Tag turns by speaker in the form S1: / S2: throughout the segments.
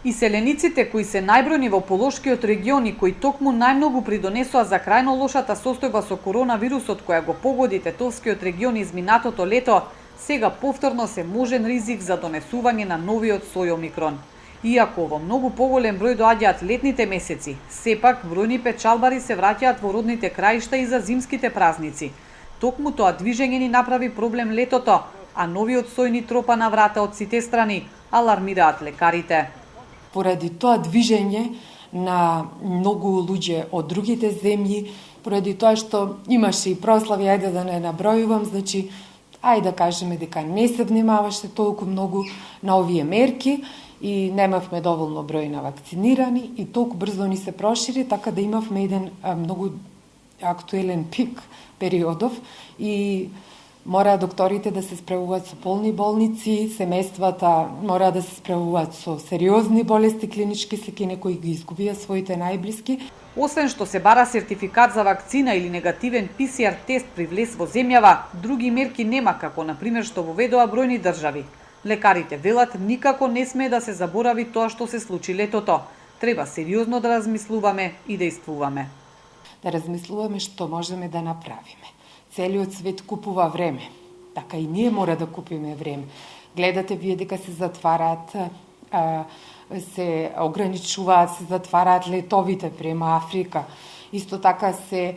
S1: Иселениците кои се најбројни во Полошкиот регион и кои токму најмногу придонесоа за крајно лошата состојба со коронавирусот која го погоди Тетовскиот регион изминатото лето, сега повторно се можен ризик за донесување на новиот сој омикрон. Иако во многу поголем број доаѓаат летните месеци, сепак бројни печалбари се враќаат во родните краишта и за зимските празници. Токму тоа движење ни направи проблем летото, а новиот сој ни тропа на врата од сите страни, алармираат лекарите.
S2: Поради тоа движење на многу луѓе од другите земји, поради тоа што имаше и прослави, ајде да не набројувам, значи, ајде да кажеме дека не се внимаваше толку многу на овие мерки и немавме доволно број на вакцинирани и толку брзо ни се прошири, така да имавме еден многу актуелен пик периодов и мора докторите да се справуваат со полни болници, семејствата мора да се справуваат со сериозни болести, клинички слики, некои ги изгубија своите најблиски.
S1: Освен што се бара сертификат за вакцина или негативен ПСР тест при влез во земјава, други мерки нема, како например што воведоа бројни држави. Лекарите велат никако не смее да се заборави тоа што се случи летото. Треба сериозно да размислуваме и действуваме.
S2: Да размислуваме што можеме да направиме. Целиот свет купува време, така и ние мора да купиме време. Гледате вие дека се затвараат, се ограничуваат, се затвараат летовите према Африка. Исто така се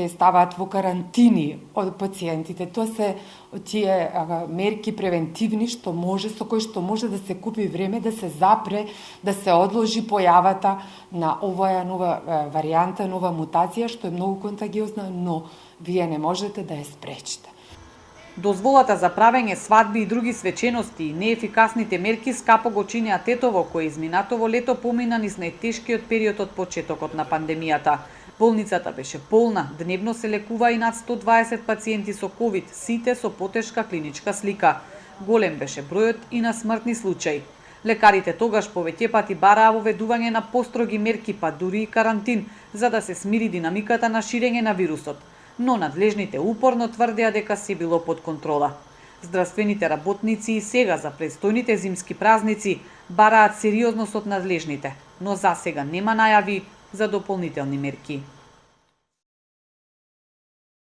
S2: ставаат во карантини од пациентите. Тоа се тие мерки превентивни што може, со кои што може да се купи време, да се запре, да се одложи појавата на оваа нова варијанта, нова мутација, што е многу контагиозна, но вие не можете да ја спречите.
S1: Дозволата за правење свадби и други свечености и неефикасните мерки скапо го чинеа Тетово, кој изминатово лето помина низ најтешкиот период од почетокот на пандемијата. Болницата беше полна, дневно се лекува и над 120 пациенти со ковид, сите со потешка клиничка слика. Голем беше бројот и на смртни случаи. Лекарите тогаш повеќе пати бараа воведување на построги мерки, па дури и карантин, за да се смири динамиката на ширење на вирусот. Но надлежните упорно тврдеа дека се било под контрола. Здравствените работници и сега за престојните зимски празници бараат сериозност од надлежните, но засега нема најави за дополнителни мерки.